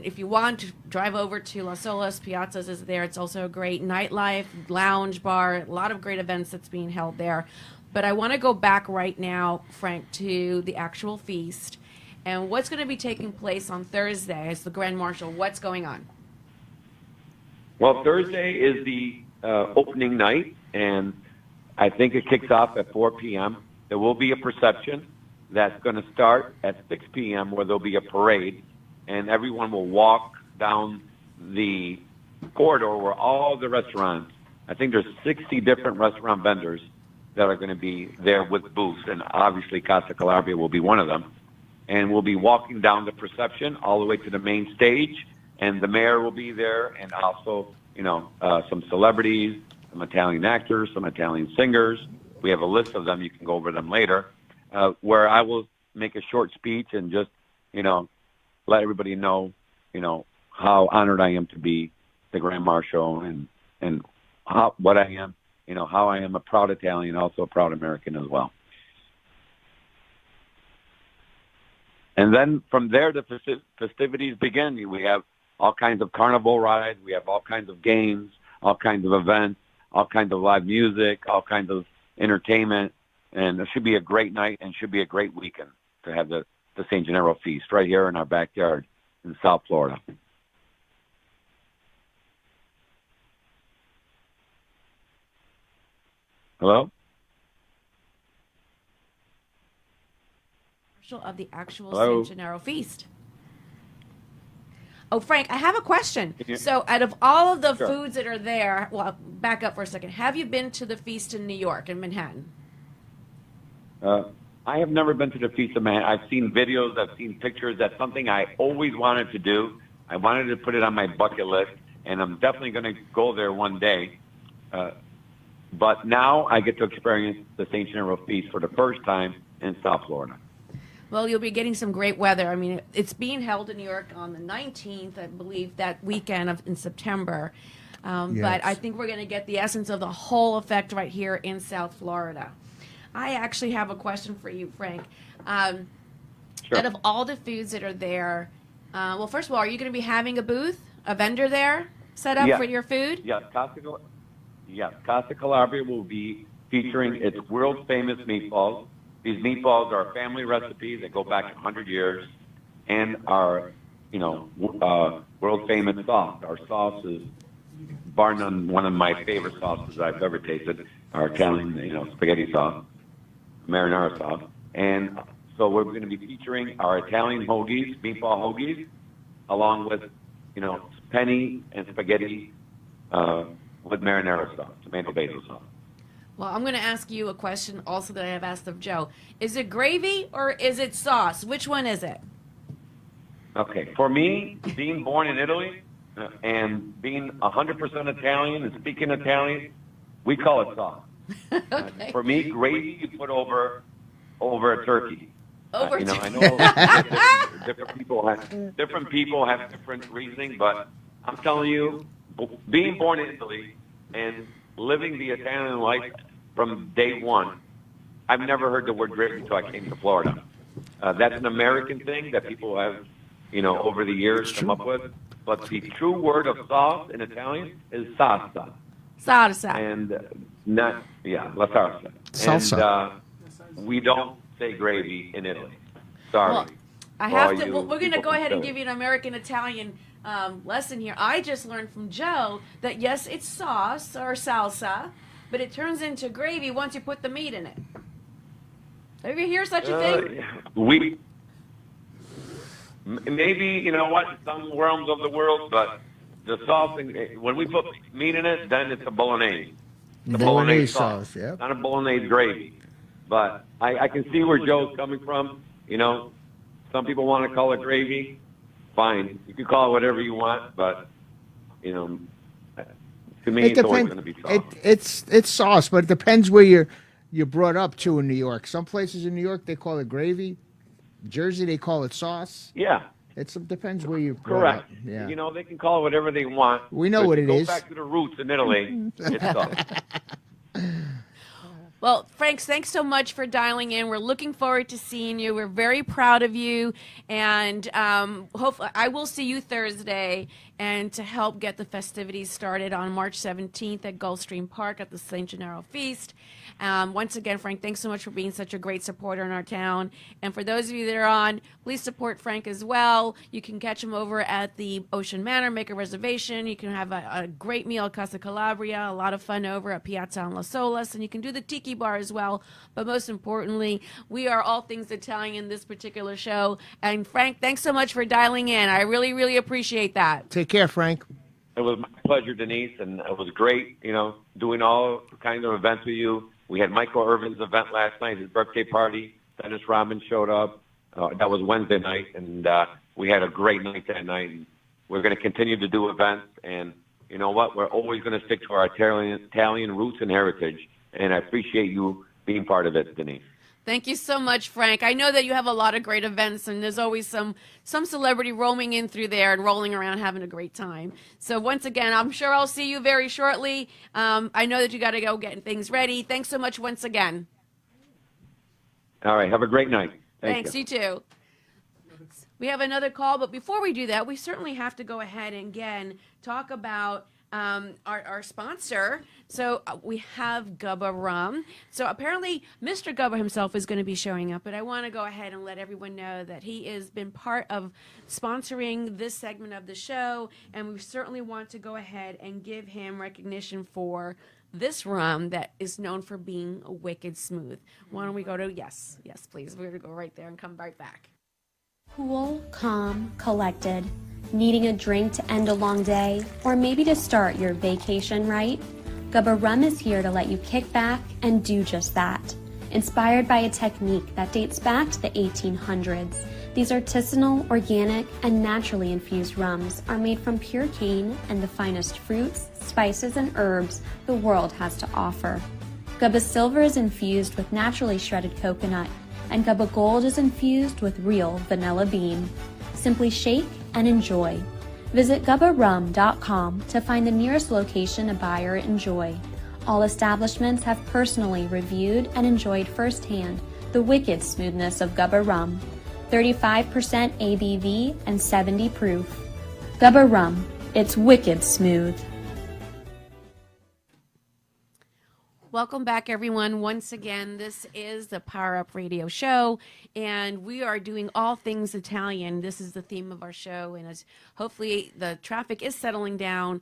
if you want to drive over to Las Olas, Piazza's is there. It's also a great nightlife, lounge bar, a lot of great events that's being held there. But I want to go back right now, Frank, to the actual feast and what's going to be taking place on Thursday as the Grand Marshal. What's going on? Well, Thursday is the opening night, and I think it kicks off at 4 p.m. There will be a procession that's going to start at 6 p.m. where there'll be a parade, and everyone will walk down the corridor where all the restaurants, I think there's 60 different restaurant vendors that are going to be there with booths, and obviously Casa Calabria will be one of them. And we'll be walking down the procession all the way to the main stage, and the mayor will be there, and also, some celebrities, some Italian actors, some Italian singers. We have a list of them. You can go over them later, where I will make a short speech and just, let everybody know, how honored I am to be the Grand Marshal and what I am, how I am a proud Italian, also a proud American as well. And then from there, the festivities begin. We have all kinds of carnival rides. We have all kinds of games, all kinds of events, all kinds of live music, all kinds of entertainment. And it should be a great night and should be a great weekend to have the St. Gennaro Feast right here in our backyard in South Florida. Hello? Of the actual Hello? St. Gennaro Feast. Oh, Frank, I have a question. you- So, out of all of the Sure. foods that are there, well, back up for a second. Have you been to the feast in New York, in Manhattan? I have never been to the Feast of Manhattan. I've seen videos, I've seen pictures. That's something I always wanted to do. I wanted to put it on my bucket list, and I'm definitely going to go there one day. But now I get to experience the St. Gennaro Feast for the first time in South Florida. Well, you'll be getting some great weather. I mean, it's being held in New York on the 19th, I believe, that weekend in September. But I think we're going to get the essence of the whole effect right here in South Florida. I actually have a question for you, Frank. Sure. Out of all the foods that are there, well, first of all, are you going to be having a booth, a vendor there set up Yeah. for your food? Yes, Casa Calabria will be featuring its world famous meatballs. These meatballs are a family recipe that go back 100 years, and our, world famous sauce. Our sauce is, bar none, one of my favorite sauces I've ever tasted. Our Italian, spaghetti sauce, marinara sauce, and so we're going to be featuring our Italian hoagies, meatball hoagies, along with, penne and spaghetti with marinara sauce, tomato basil sauce. Well, I'm going to ask you a question also that I have asked of Joe. Is it gravy or is it sauce? Which one is it? Okay, for me, being born in Italy and being 100% Italian and speaking Italian, we call it sauce. Okay. For me, gravy you put over a turkey. Over You know, I to- know that different people have different reasoning, but I'm telling you, being born in Italy and living the Italian life from day one, I've never heard the word gravy until I came to Florida. That's an American thing that people have, over the years come up with. But the true word of sauce in Italian is salsa, Salsa. and not la salsa. Salsa. And we don't say gravy in Italy. Sorry. Well, I For all have to. you Well, we're going to people go ahead from and Philly. give you an American Italian lesson here. I just learned from Joe that yes, it's sauce or salsa, but it turns into gravy once you put the meat in it. Have you heard such a thing? Maybe, you know what, some realms of the world, but the sauce, when we put meat in it, then it's a bolognese. The Bolognese sauce, yeah. Not a bolognese gravy. But I can see where Joe's coming from. Some people want to call it gravy. Fine. You can call it whatever you want, but, to me, It it's always depends. going to be sauce. It's sauce, but it depends where you're brought up to in New York. Some places in New York they call it gravy. Jersey they call it sauce. Yeah. It depends where you're brought Correct. up. Yeah. They can call it whatever they want. We know but what if it you is. Go back to the roots in Italy. It's sauce. Well, Frank, thanks so much for dialing in. We're looking forward to seeing you. We're very proud of you, and hopefully, I will see you Thursday, and to help get the festivities started on March 17th at Gulfstream Park at the St. Gennaro Feast. Once again, Frank, thanks so much for being such a great supporter in our town. And for those of you that are on, please support Frank as well. You can catch him over at the Ocean Manor, make a reservation. You can have a great meal at Casa Calabria, a lot of fun over at Piazza and La Solas, and you can do the Tiki Bar as well. But most importantly, we are all things Italian in this particular show. And Frank, thanks so much for dialing in. I really, really appreciate that. Take care, Frank. It was my pleasure, Denise, and it was great, doing all kinds of events with you. We had Michael Irvin's event last night, his birthday party. Dennis Rodman showed up. That was Wednesday night, and we had a great night that night. And we're going to continue to do events, and you know what? We're always going to stick to our Italian roots and heritage, and I appreciate you being part of it, Denise. Thank you so much, Frank. I know that you have a lot of great events, and there's always some celebrity roaming in through there and rolling around having a great time. So once again, I'm sure I'll see you very shortly. I know that you got to go getting things ready. Thanks so much once again. All right. Have a great night. Thanks, you too. We have another call, but before we do that, we certainly have to go ahead and again talk about our sponsor. So we have Gubba Rum. So apparently Mr. Gubba himself is going to be showing up, but I want to go ahead and let everyone know that he has been part of sponsoring this segment of the show, and we certainly want to go ahead and give him recognition for this rum that is known for being wicked smooth. Why don't we go to, yes, please. We're going to go right there and come right back. Cool, calm, collected. Needing a drink to end a long day, or maybe to start your vacation right? Gubba Rum is here to let you kick back and do just that. Inspired by a technique that dates back to the 1800s, these artisanal, organic, and naturally infused rums are made from pure cane and the finest fruits, spices, and herbs the world has to offer. Gubba Silver is infused with naturally shredded coconut, and Gubba Gold is infused with real vanilla bean. Simply shake and enjoy. Visit gubbarum.com to find the nearest location to buy or enjoy. All establishments have personally reviewed and enjoyed firsthand the wicked smoothness of Gubba Rum. 35% ABV and 70 proof. Gubba Rum, it's wicked smooth. Welcome back, everyone. Once again, this is the Power Up Radio Show, and we are doing all things Italian. This is the theme of our show, and as hopefully the traffic is settling down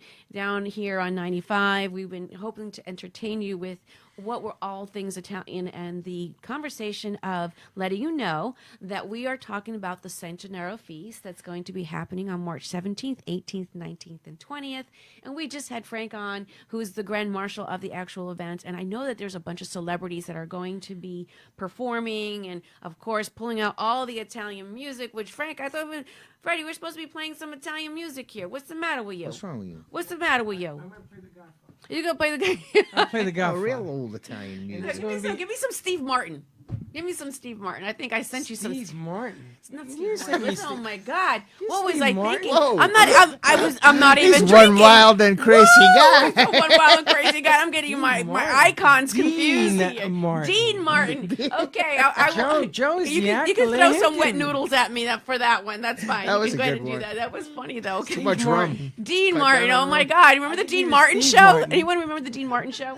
here on 95. We've been hoping to entertain you with what were all things Italian and the conversation of letting you know that we are talking about the Centenario Feast that's going to be happening on March 17th, 18th, 19th, and 20th. And we just had Frank on, who is the Grand Marshal of the actual event. And I know that there's a bunch of celebrities that are going to be performing and, of course, pulling out all the Italian music, which, Frank, I thought, Freddie, we're supposed to be playing some Italian music here. What's the matter with you? What's wrong with you? What's the matter with you? I'm gonna play the Godfather. You gonna play the game? I'll play the A Godfather. real old Italian music. Give me some Steve Martin. Give me some Steve Martin. I think I sent you some. Steve Martin. It's not You Steve sent Martin. me Listen, oh Steve- my God! What was Steve I Martin? thinking? Whoa. I'm not even He's drinking. one wild and crazy guy. One wild and crazy guy. I'm getting my Martin. icons Dean confused. here. Martin. Dean Martin. Okay, I Joe is you the can, you can actor. throw Let some him wet do it. noodles at me for that one. That's fine. That You was can a go ahead good and do one. that. That was funny though. Too much rum. Dean Cut Martin. down Oh on my rum. God! Remember the think Dean it was Martin Steve show? Martin. Anyone remember the Dean Martin show?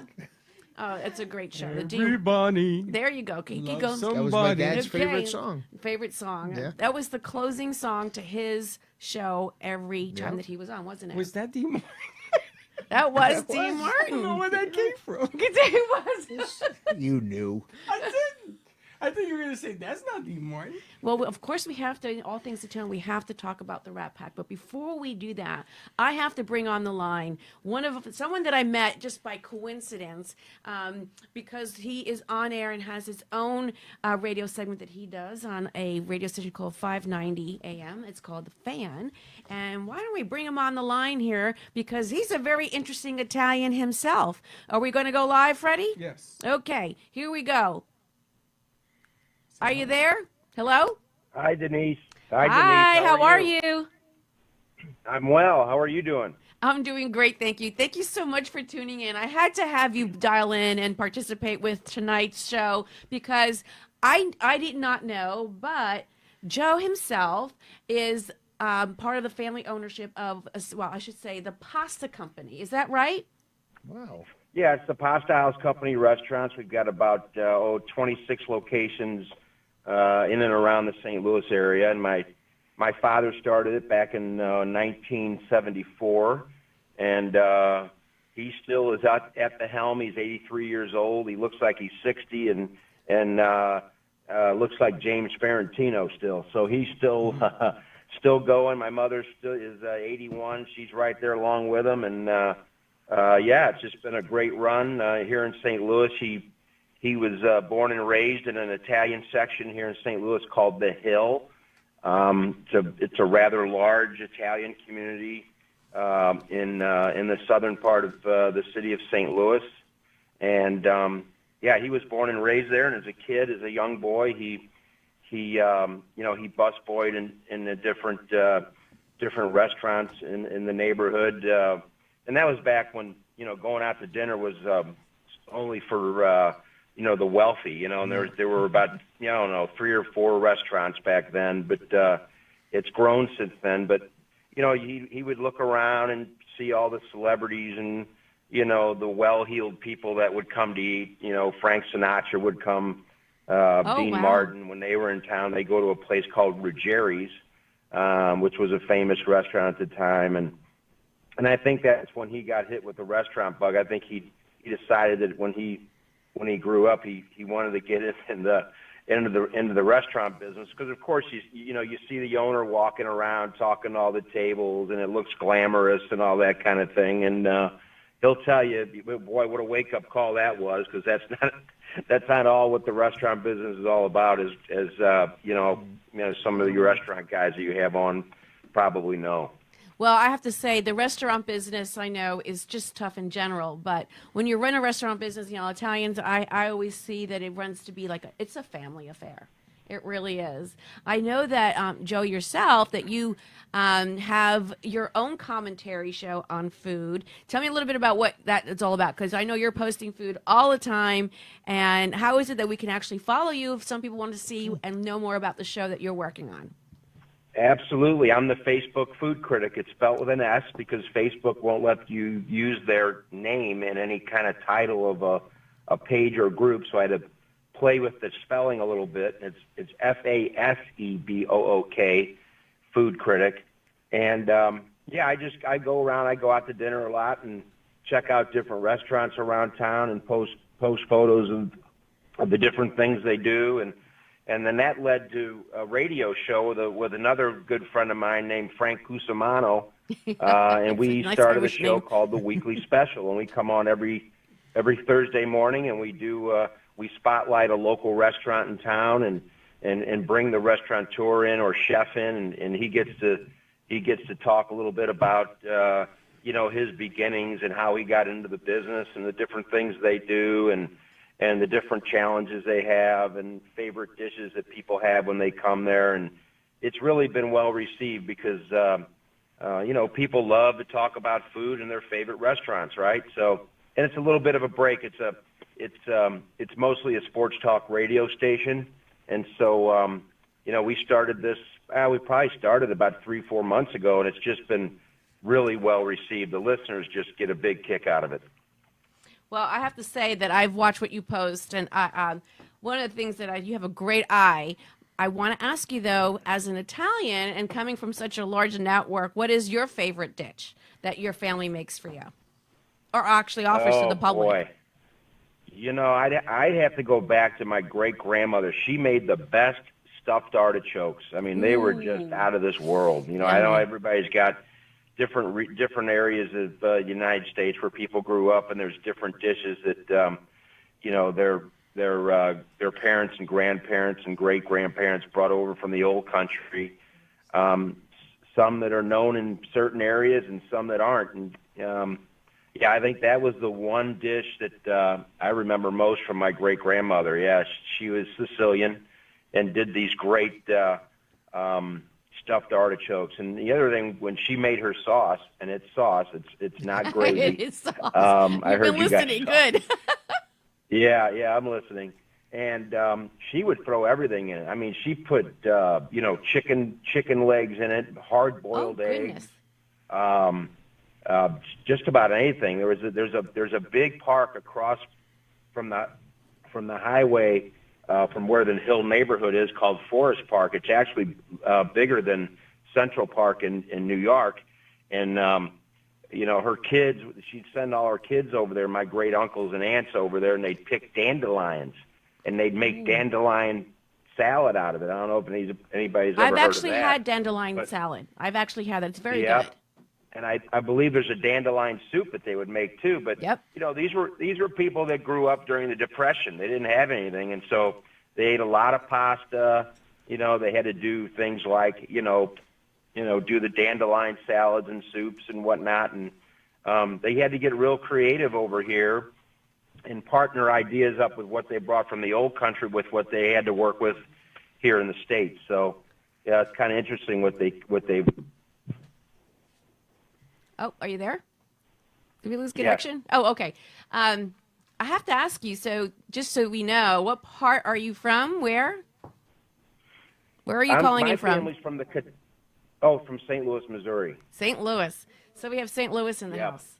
Oh, it's a great show. The Dean. Everybody. There you go. Keep Love going. some- That was my Somebody. dad's Okay. favorite song. Favorite song. Yeah. That was the closing song to his show every time Yeah. that he was on, wasn't it? Was that Dean Martin? That was That Dean was. I don't know Martin. where that came from. It was. You knew. I didn't. I thought you were gonna say that's not Dean Martin. Well, of course, we have to, all things to tell, we have to talk about the Rat Pack. But before we do that, I have to bring on the line someone that I met just by coincidence, because he is on air and has his own radio segment that he does on a radio station called 590 AM. It's called The Fan. And why don't we bring him on the line here? Because he's a very interesting Italian himself. Are we going to go live, Freddie? Yes. Okay, here we go. Are you there? Hello? Hi, Denise. Hi, Denise. how are you? I'm well. How are you doing? I'm doing great, thank you. Thank you so much for tuning in. I had to have you dial in and participate with tonight's show because I did not know, but Joe himself is part of the family ownership of, well, I should say, the pasta company. Is that right? Wow. Yeah, it's the Pasta House Company restaurants. We've got about 26 locations in and around the St. Louis area, and my father started it back in 1974, and he still is out at the helm. He's 83 years old. He looks like he's 60, and looks like James Ferrantino still. So he's still still going. My mother still is 81. She's right there along with him, and yeah, it's just been a great run here in St. Louis. He was born and raised in an Italian section here in St. Louis called The Hill. It's a rather large Italian community in the southern part of the city of St. Louis, and yeah, he was born and raised there. And as a kid, as a young boy, he busboyed in the different restaurants in the neighborhood, and that was back when going out to dinner was only for the wealthy, and there were about, 3 or 4 restaurants back then, but it's grown since then. But, he would look around and see all the celebrities and, the well-heeled people that would come to eat. Frank Sinatra would come, Dean wow. Martin, when they were in town, they go to a place called Ruggieri's, which was a famous restaurant at the time. And I think that's when he got hit with the restaurant bug. I think he decided that when he grew up, he wanted to get into the restaurant business, because of course you see the owner walking around talking to all the tables, and it looks glamorous and all that kind of thing, and he'll tell you, boy, what a wake up call that was, because that's not all what the restaurant business is all about, as some of your restaurant guys that you have on probably know. Well, I have to say the restaurant business, I know, is just tough in general. But when you run a restaurant business, Italians, I always see that it runs to be it's a family affair. It really is. I know that, Joe, yourself, that you have your own commentary show on food. Tell me a little bit about what that is all about, because I know you're posting food all the time. And how is it that we can actually follow you if some people want to see and know more about the show that you're working on? Absolutely. I'm the Facebook food critic. It's spelled with an S because Facebook won't let you use their name in any kind of title of a page or group, so I had to play with the spelling a little bit. It's FASEBOOK, food critic. And yeah, I go around, I go out to dinner a lot and check out different restaurants around town and post post photos of the different things they do, and then that led to a radio show with another good friend of mine named Frank Cusimano, and we nice started a Irish show name. called The Weekly Special, and we come on every Thursday morning, and we spotlight a local restaurant in town and bring the restaurateur in or chef in, and he gets to talk a little bit about his beginnings and how he got into the business and the different things they do and the different challenges they have and favorite dishes that people have when they come there. And it's really been well received because people love to talk about food and their favorite restaurants, right? So, and it's a little bit of a break. It's mostly a sports talk radio station, and so we started this. We probably started about 3-4 months ago, and it's just been really well received. The listeners just get a big kick out of it. Well, I have to say that I've watched what you post, and one of the things that you have a great eye. I want to ask you, though, as an Italian and coming from such a large network, what is your favorite dish that your family makes for you or actually offers to the public? Boy. I'd have to go back to my great-grandmother. She made the best stuffed artichokes. I mean, they were just out of this world. I know everybody's got different areas of the United States where people grew up, and there's different dishes that their parents and grandparents and great grandparents brought over from the old country. Some that are known in certain areas and some that aren't. And I think that was the one dish that I remember most from my great grandmother. Yeah, she was Sicilian and did these great stuffed artichokes. And the other thing, when she made her sauce, and it's sauce, it's not gravy. It is sauce. I You've heard been you got listening. sauce. Good. Yeah, I'm listening. And she would throw everything in it. I mean, she put chicken legs in it, hard-boiled eggs, just about anything. There's a big park across from the highway. From where the Hill neighborhood is, called Forest Park. It's actually bigger than Central Park in New York. And, her kids, she'd send all her kids over there, my great uncles and aunts over there, and they'd pick dandelions, and they'd make dandelion salad out of it. I don't know if anybody's ever heard of that. I've actually had dandelion salad. I've actually had that. It's very good. And I believe there's a dandelion soup that they would make too. But these were people that grew up during the Depression. They didn't have anything, and so they ate a lot of pasta. They had to do things like do the dandelion salads and soups and whatnot. And they had to get real creative over here and partner ideas up with what they brought from the old country with what they had to work with here in the States. So yeah, it's kind of interesting what they. Oh, are you there? Did we lose connection? Yeah. Oh, okay. I have to ask you, so just so we know, what part are you from? Where are you calling in from? My family's from from St. Louis, Missouri. St. Louis. So we have St. Louis in the house.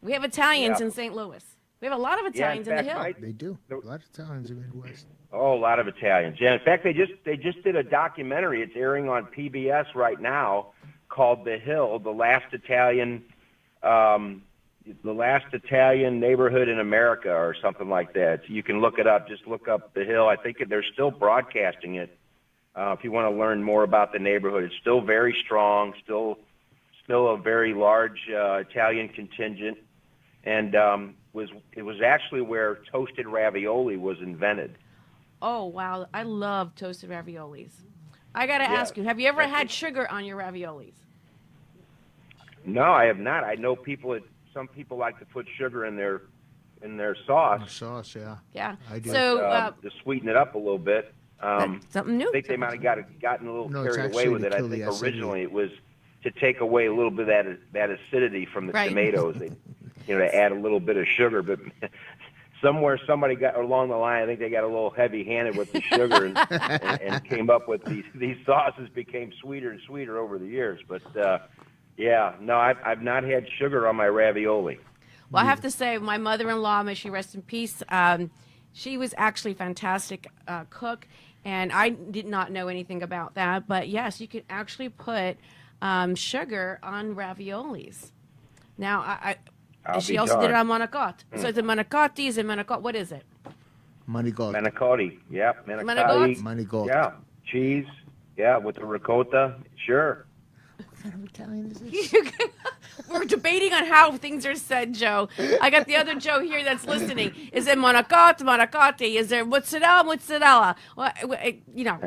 We have Italians in St. Louis. We have a lot of Italians in the Hill. They do. A lot of Italians in the Midwest. Oh, a lot of Italians. Yeah, in fact, they just did a documentary. It's airing on PBS right now, called The Hill, the last Italian neighborhood in America, or something like that. So you can look it up. Just look up The Hill. I think they're still broadcasting it. If you want to learn more about the neighborhood, it's still very strong. Still a very large Italian contingent, and it was actually where toasted ravioli was invented. Oh wow! I love toasted raviolis. I got to ask you, have you ever had sugar on your raviolis? No, I have not. I know some people like to put sugar in their sauce. Sauce, yeah. Yeah. I do. So to sweeten it up a little bit. Something new. I think they might have gotten a little carried away with it. I think originally acidity. it was to take away a little bit of that acidity from the tomatoes. To add a little bit of sugar, but somewhere somebody got along the line. I think they got a little heavy-handed with the sugar and came up with these sauces became sweeter and sweeter over the years. But I've not had sugar on my ravioli. Well, I have to say, my mother-in-law, may she rest in peace, she was actually a fantastic cook, and I did not know anything about that. But yes, you can actually put sugar on raviolis. Now, I'll And she be also did it darned. on manicotti. So is it manicotti? Is it manicotti? What is it? Money gold. Manicotti. Yep. Manicotti? Money gold. Yeah. Cheese. Yeah, with the ricotta. Sure. What kind of Italian is this? We're debating on how things are said, Joe. I got the other Joe here that's listening. Is it manicotti? Is there mozzarella? Well, you know,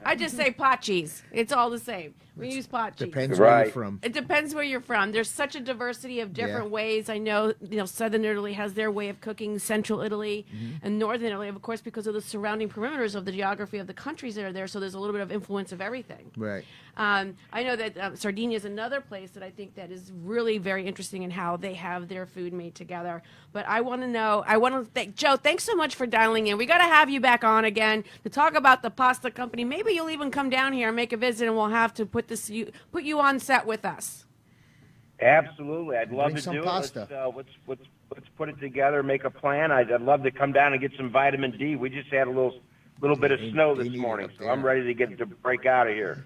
I just say pot cheese. It's all the same. We use pot cheese. Depends where Right. you're from. It depends where you're from. There's such a diversity of different Yeah. ways. I know, Southern Italy has their way of cooking, Central Italy, and Northern Italy, of course, because of the surrounding perimeters of the geography of the countries that are there. So there's a little bit of influence of everything. Right. I know that Sardinia is another place that I think that is really very interesting in how they have their food made together. But I want to thank Joe. Thanks so much for dialing in. We got to have you back on again to talk about the pasta company. Maybe you'll even come down here and make a visit, and we'll have to put you on set with us. Absolutely. I'd love Bring to some do pasta. it. Let's put it together, make a plan. I'd love to come down and get some vitamin D. We just had a little bit of snow they this need it morning, up so there. I'm ready to break out of here.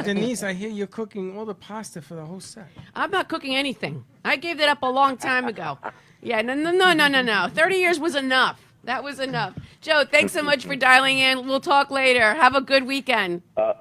Denise, I hear you're cooking all the pasta for the whole set. I'm not cooking anything. I gave that up a long time ago. Yeah, no. 30 years was enough. That was enough. Joe, thanks so much for dialing in. We'll talk later. Have a good weekend. All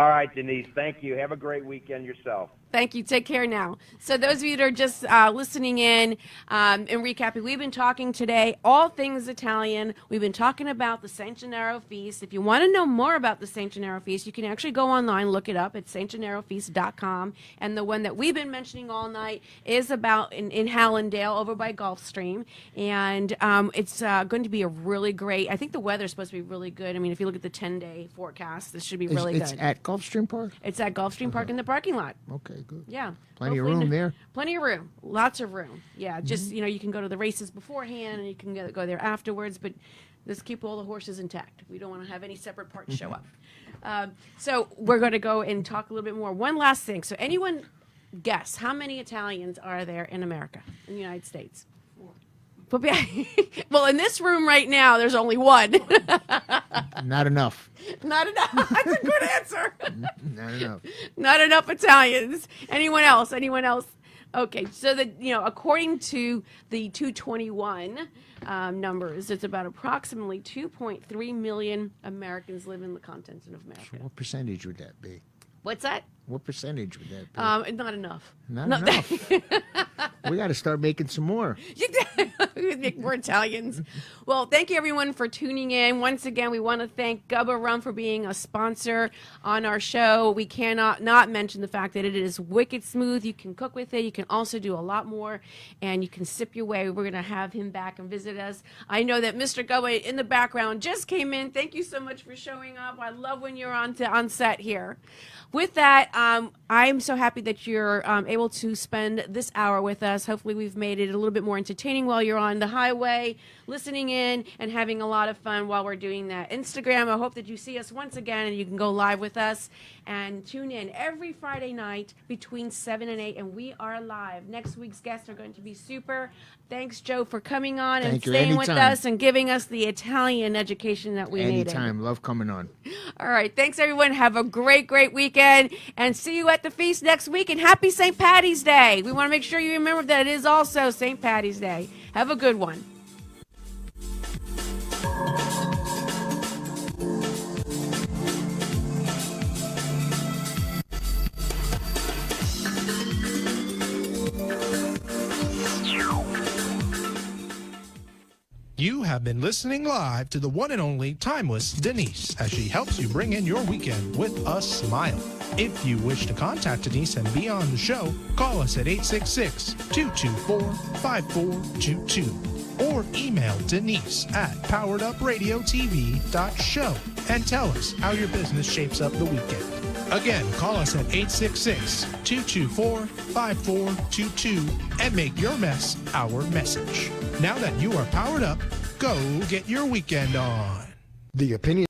right, Denise. Thank you. Have a great weekend yourself. Thank you. Take care now. So those of you that are just listening in and recapping, we've been talking today all things Italian. We've been talking about the San Gennaro Feast. If you want to know more about the San Gennaro Feast, you can actually go online, look it up at stgennarofeast.com. And the one that we've been mentioning all night is about in Hallandale over by Gulfstream. And it's going to be a really great, I think the weather's supposed to be really good. I mean, if you look at the 10-day forecast, this should be really It's good. at Gulfstream Park? It's at Gulfstream Park in the parking lot. Okay, good. Yeah. Plenty of Hopefully room there. Plenty of room. Lots of room. Yeah. Just, you can go to the races beforehand and you can go there afterwards, but let's keep all the horses intact. We don't want to have any separate parts show up. So we're going to go and talk a little bit more. One last thing. So anyone guess how many Italians are there in America, in the United States? Well, in this room right now, there's only one. Not enough. Not enough. That's a good answer. Not enough. Not enough Italians. Anyone else? Okay, so according to the 221 numbers, it's about approximately 2.3 million Americans live in the continent of America. What percentage would that be? What's that? What percentage would that be? Not enough. Not enough. We got to start making some more. We make more Italians. Well, thank you everyone for tuning in. Once again, we want to thank Gubba Rum for being a sponsor on our show. We cannot not mention the fact that it is wicked smooth. You can cook with it. You can also do a lot more, and you can sip your way. We're going to have him back and visit us. I know that Mr. Gubba in the background just came in. Thank you so much for showing up. I love when you're on set here. With that, I'm so happy that you're able to spend this hour with us. Hopefully we've made it a little bit more entertaining while you're on the highway, listening in and having a lot of fun while we're doing that. Instagram, I hope that you see us once again and you can go live with us and tune in every Friday night between 7 and 8, and we are live. Next week's guests are going to be super. Thanks, Joe, for coming on and Thank you. staying with Anytime. us and giving us the Italian education that we needed. Anytime. Love coming on. All right. Thanks, everyone. Have a great, great weekend. And see you at the feast next week. And happy St. Patty's Day. We want to make sure you remember that it is also St. Patty's Day. Have a good one. You have been listening live to the one and only timeless Denise as she helps you bring in your weekend with a smile. If you wish to contact Denise and be on the show, call us at 866-224-5422 or email Denise at poweredupradiotv.show and tell us how your business shapes up the weekend. Again, call us at 866-224-5422 and make your mess our message. Now that you are powered up, go get your weekend on. The opinions